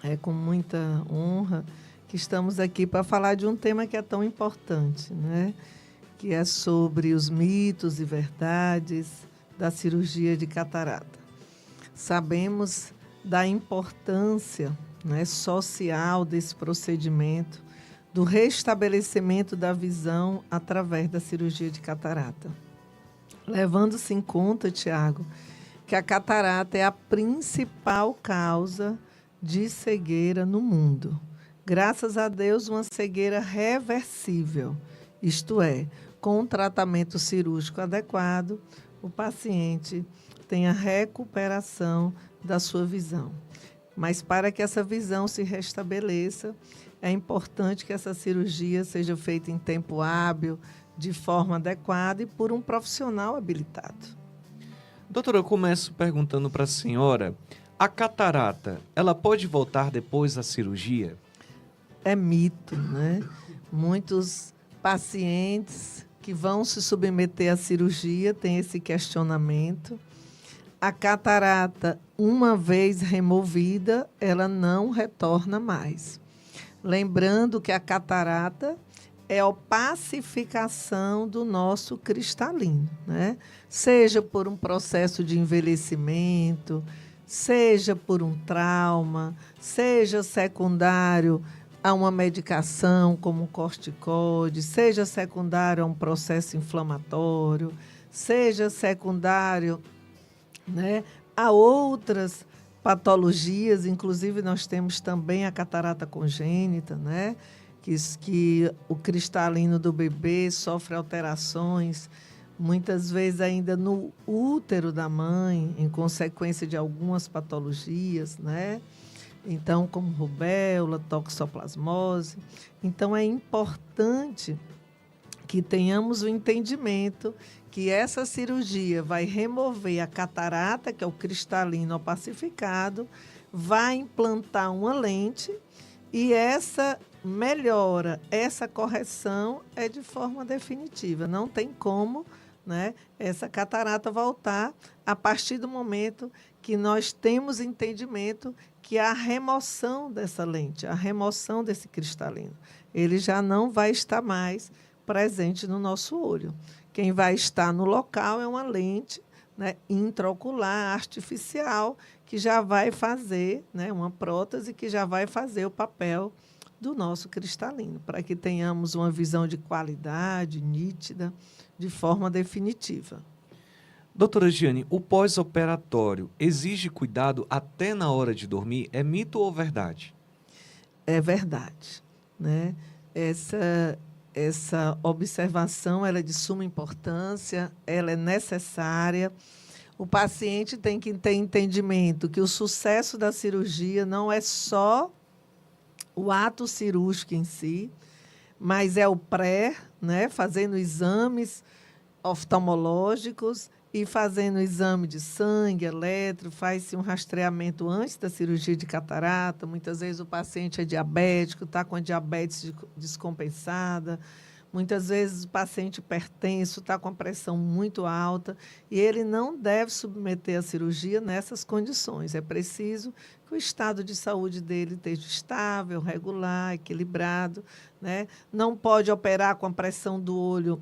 É com muita honra que estamos aqui para falar de um tema que é tão importante, né? Que é sobre os mitos e verdades da cirurgia de catarata. Sabemos da importância, né, social desse procedimento, do restabelecimento da visão através da cirurgia de catarata. Levando-se em conta, Tiago, que a catarata é a principal causa de cegueira no mundo. Graças a Deus, uma cegueira reversível, isto é, com um tratamento cirúrgico adequado, o paciente tem a recuperação da sua visão. Mas para que essa visão se restabeleça, é importante que essa cirurgia seja feita em tempo hábil, de forma adequada e por um profissional habilitado. Doutora, eu começo perguntando para a senhora, a catarata, ela pode voltar depois da cirurgia? É mito, né? Muitos pacientes que vão se submeter à cirurgia têm esse questionamento. A catarata, uma vez removida, ela não retorna mais. Lembrando que a catarata é a opacificação do nosso cristalino, né? Seja por um processo de envelhecimento, seja por um trauma, seja secundário a uma medicação como um corticoide, seja secundário a um processo inflamatório, seja secundário, né, a outras patologias, inclusive nós temos também a catarata congênita, né? Que o cristalino do bebê sofre alterações, muitas vezes ainda no útero da mãe, em consequência de algumas patologias, né? Então, como rubéola, toxoplasmose. Então, é importante que tenhamos o entendimento que essa cirurgia vai remover a catarata, que é o cristalino opacificado, vai implantar uma lente e essa melhora, essa correção é de forma definitiva. Não tem como, né, essa catarata voltar a partir do momento que nós temos entendimento que a remoção dessa lente, a remoção desse cristalino, ele já não vai estar mais presente no nosso olho. Quem vai estar no local é uma lente, né, intraocular artificial que já vai fazer, né, uma prótese que já vai fazer o papel do nosso cristalino, para que tenhamos uma visão de qualidade, nítida, de forma definitiva. Doutora Giane, o pós-operatório exige cuidado até na hora de dormir? É mito ou verdade? É verdade, né? Essa observação ela é de suma importância, ela é necessária. O paciente tem que ter entendimento que o sucesso da cirurgia não é só o ato cirúrgico em si, mas é o pré, né? Fazendo exames oftalmológicos e fazendo exame de sangue, eletro, faz-se um rastreamento antes da cirurgia de catarata. Muitas vezes o paciente é diabético, está com a diabetes descompensada. Muitas vezes o paciente hipertenso está com a pressão muito alta e ele não deve submeter a cirurgia nessas condições. É preciso que o estado de saúde dele esteja estável, regular, equilibrado, né? Não pode operar com a pressão do olho,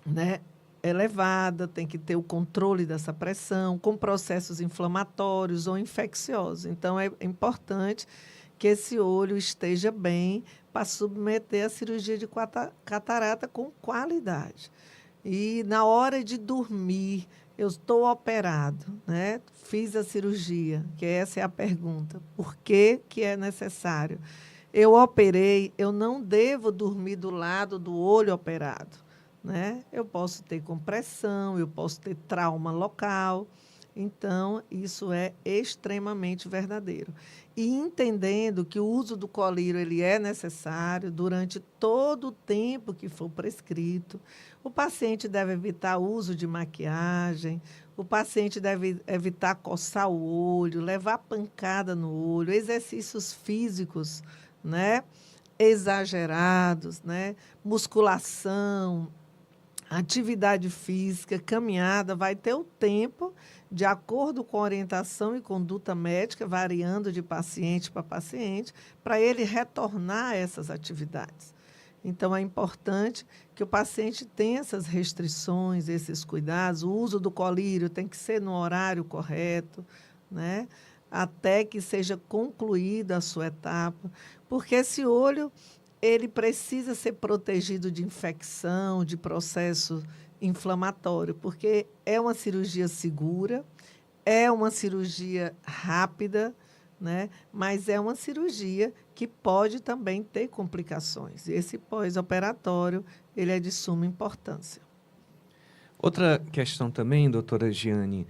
né, elevada, tem que ter o controle dessa pressão, com processos inflamatórios ou infecciosos. Então, é importante que esse olho esteja bem para submeter a cirurgia de catarata com qualidade. E na hora de dormir, eu estou operado, né? Fiz a cirurgia, que essa é a pergunta. Por que que é necessário? Eu operei, eu não devo dormir do lado do olho operado, né? Eu posso ter compressão, eu posso ter trauma local. Então, isso é extremamente verdadeiro. E entendendo que o uso do colírio ele é necessário durante todo o tempo que for prescrito, o paciente deve evitar o uso de maquiagem, o paciente deve evitar coçar o olho, levar pancada no olho, exercícios físicos, né, exagerados, né, musculação, atividade física, caminhada, vai ter o tempo, de acordo com a orientação e conduta médica, variando de paciente para paciente, para ele retornar a essas atividades. Então, é importante que o paciente tenha essas restrições, esses cuidados. O uso do colírio tem que ser no horário correto, né? Até que seja concluída a sua etapa, porque esse olho ele precisa ser protegido de infecção, de processo inflamatório, porque é uma cirurgia segura, é uma cirurgia rápida, né? Mas é uma cirurgia que pode também ter complicações. Esse pós-operatório, ele é de suma importância. Outra questão também, doutora Giane,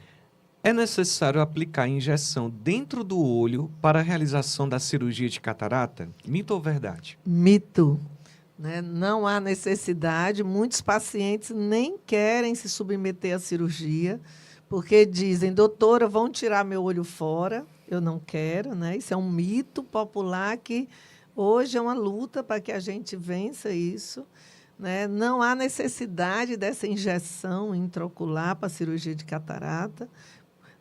é necessário aplicar injeção dentro do olho para a realização da cirurgia de catarata? Mito ou verdade? Mito. Né? Não há necessidade, muitos pacientes nem querem se submeter à cirurgia, porque dizem, doutora, vão tirar meu olho fora, eu não quero, né? Isso é um mito popular que hoje é uma luta para que a gente vença isso. Né? Não há necessidade dessa injeção intraocular para a cirurgia de catarata.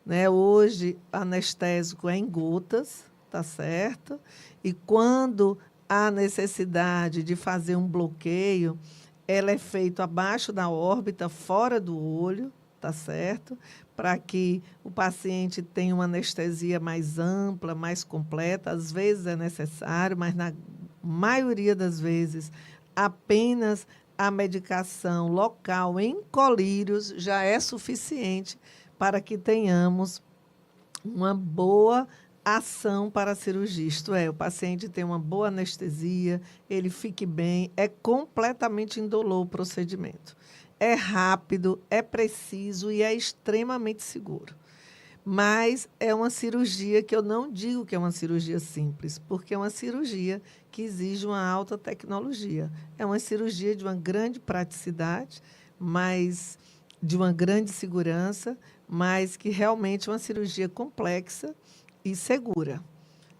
Né? Hoje, anestésico é em gotas, tá certo? E quando há necessidade de fazer um bloqueio, ela é feita abaixo da órbita, fora do olho, tá certo? Para que o paciente tenha uma anestesia mais ampla, mais completa. Às vezes é necessário, mas na maioria das vezes, apenas a medicação local em colírios já é suficiente para que tenhamos uma boa ação para a cirurgia. Isto é, o paciente tem uma boa anestesia, ele fique bem, é completamente indolor o procedimento. É rápido, é preciso e é extremamente seguro. Mas é uma cirurgia que eu não digo que é uma cirurgia simples, porque é uma cirurgia que exige uma alta tecnologia. É uma cirurgia de uma grande praticidade, mas de uma grande segurança, mas que realmente é uma cirurgia complexa e segura.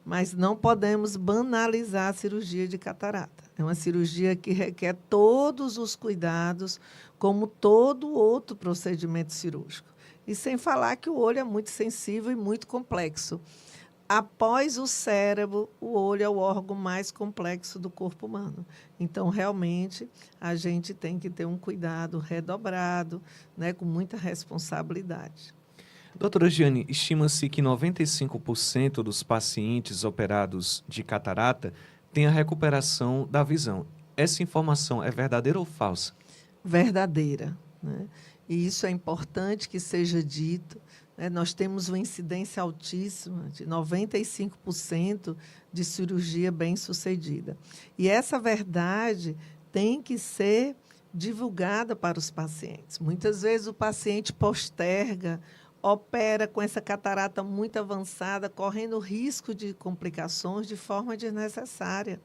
Mas não podemos banalizar a cirurgia de catarata. É uma cirurgia que requer todos os cuidados, como todo outro procedimento cirúrgico. E sem falar que o olho é muito sensível e muito complexo. Após o cérebro, o olho é o órgão mais complexo do corpo humano. Então, realmente, a gente tem que ter um cuidado redobrado, né, com muita responsabilidade. Doutora Giane, estima-se que 95% dos pacientes operados de catarata têm a recuperação da visão. Essa informação é verdadeira ou falsa? Verdadeira, né? E isso é importante que seja dito. Né? Nós temos uma incidência altíssima de 95% de cirurgia bem-sucedida. E essa verdade tem que ser divulgada para os pacientes. Muitas vezes o paciente posterga, opera com essa catarata muito avançada, correndo risco de complicações de forma desnecessária.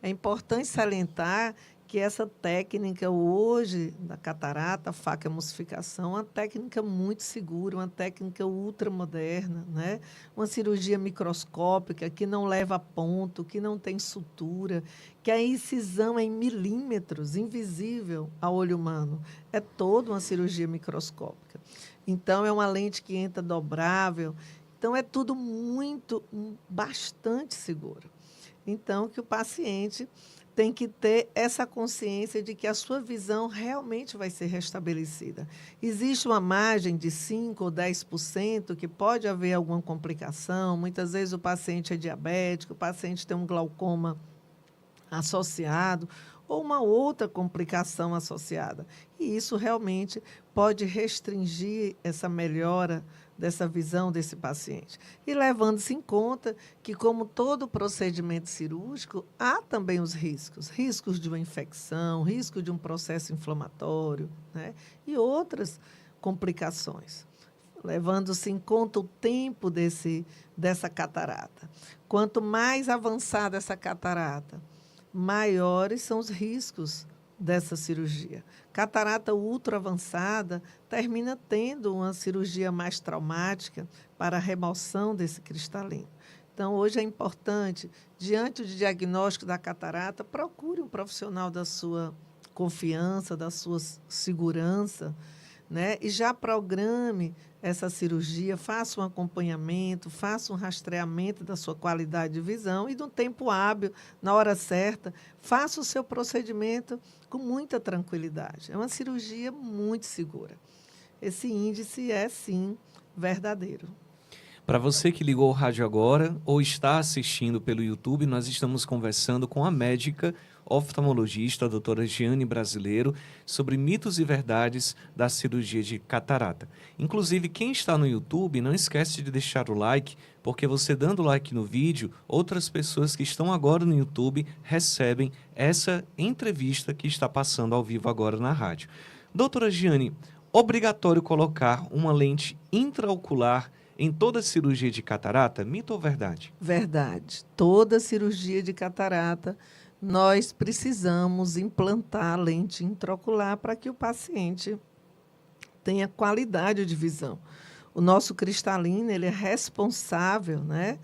É importante salientar que essa técnica hoje da catarata, faca emulsificação, é uma técnica muito segura, uma técnica ultramoderna, né? Uma cirurgia microscópica que não leva a ponto, que não tem sutura, que a incisão é em milímetros, invisível ao olho humano. É toda uma cirurgia microscópica. Então, é uma lente que entra dobrável. Então, é tudo bastante seguro. Então, que o paciente tem que ter essa consciência de que a sua visão realmente vai ser restabelecida. Existe uma margem de 5% ou 10% que pode haver alguma complicação. Muitas vezes o paciente é diabético, o paciente tem um glaucoma associado ou uma outra complicação associada. E isso realmente pode restringir essa melhora dessa visão desse paciente. E levando-se em conta que, como todo procedimento cirúrgico, há também os riscos. Riscos de uma infecção, risco de um processo inflamatório, né? E outras complicações. Levando-se em conta o tempo dessa catarata. Quanto mais avançada essa catarata, maiores são os riscos dessa cirurgia. Catarata ultra avançada termina tendo uma cirurgia mais traumática para a remoção desse cristalino. Então, hoje é importante, diante do diagnóstico da catarata, procure um profissional da sua confiança, da sua segurança, né? E já programe essa cirurgia, faça um acompanhamento, faça um rastreamento da sua qualidade de visão e, no tempo hábil, na hora certa, faça o seu procedimento com muita tranquilidade. É uma cirurgia muito segura. Esse índice é, sim, verdadeiro. Para você que ligou o rádio agora ou está assistindo pelo YouTube, nós estamos conversando com a médica oftalmologista, a doutora Giane Brasileiro, sobre mitos e verdades da cirurgia de catarata. Inclusive, quem está no YouTube, não esquece de deixar o like, porque você dando like no vídeo, outras pessoas que estão agora no YouTube recebem essa entrevista que está passando ao vivo agora na rádio. Doutora Giane, obrigatório colocar uma lente intraocular em toda cirurgia de catarata, mito ou verdade? Verdade. Toda cirurgia de catarata, nós precisamos implantar a lente intraocular para que o paciente tenha qualidade de visão. O nosso cristalino, ele é responsável, né,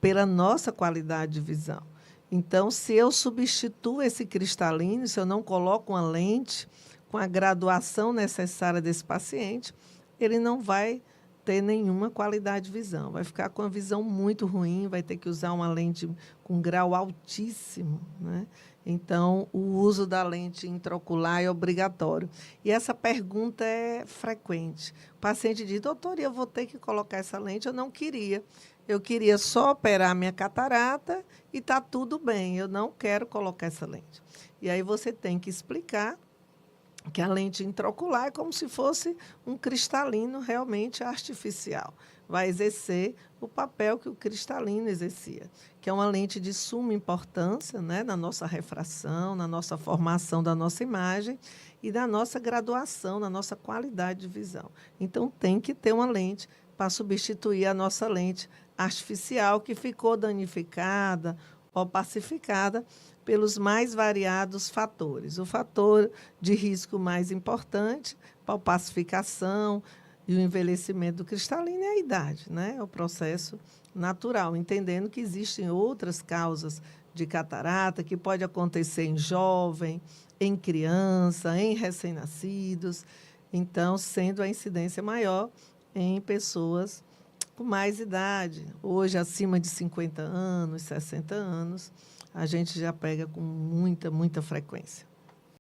pela nossa qualidade de visão. Então, se eu substituo esse cristalino, se eu não coloco uma lente com a graduação necessária desse paciente, ele não vai ter nenhuma qualidade de visão. Vai ficar com a visão muito ruim, vai ter que usar uma lente com grau altíssimo, né? Então, o uso da lente intraocular é obrigatório. E essa pergunta é frequente. O paciente diz, doutor, eu vou ter que colocar essa lente? Eu não queria. Eu queria só operar minha catarata e está tudo bem. Eu não quero colocar essa lente. E aí você tem que explicar que a lente intraocular é como se fosse um cristalino realmente artificial. Vai exercer o papel que o cristalino exercia, que é uma lente de suma importância, né, na nossa refração, na nossa formação da nossa imagem e da nossa graduação, na nossa qualidade de visão. Então, tem que ter uma lente para substituir a nossa lente artificial que ficou danificada, opacificada pelos mais variados fatores. O fator de risco mais importante para a opacificação e o envelhecimento do cristalino é a idade, né? É o processo natural, entendendo que existem outras causas de catarata que pode acontecer em jovem, em criança, em recém-nascidos, então, sendo a incidência maior em pessoas com mais idade. Hoje, acima de 50 anos, 60 anos, a gente já pega com muita frequência.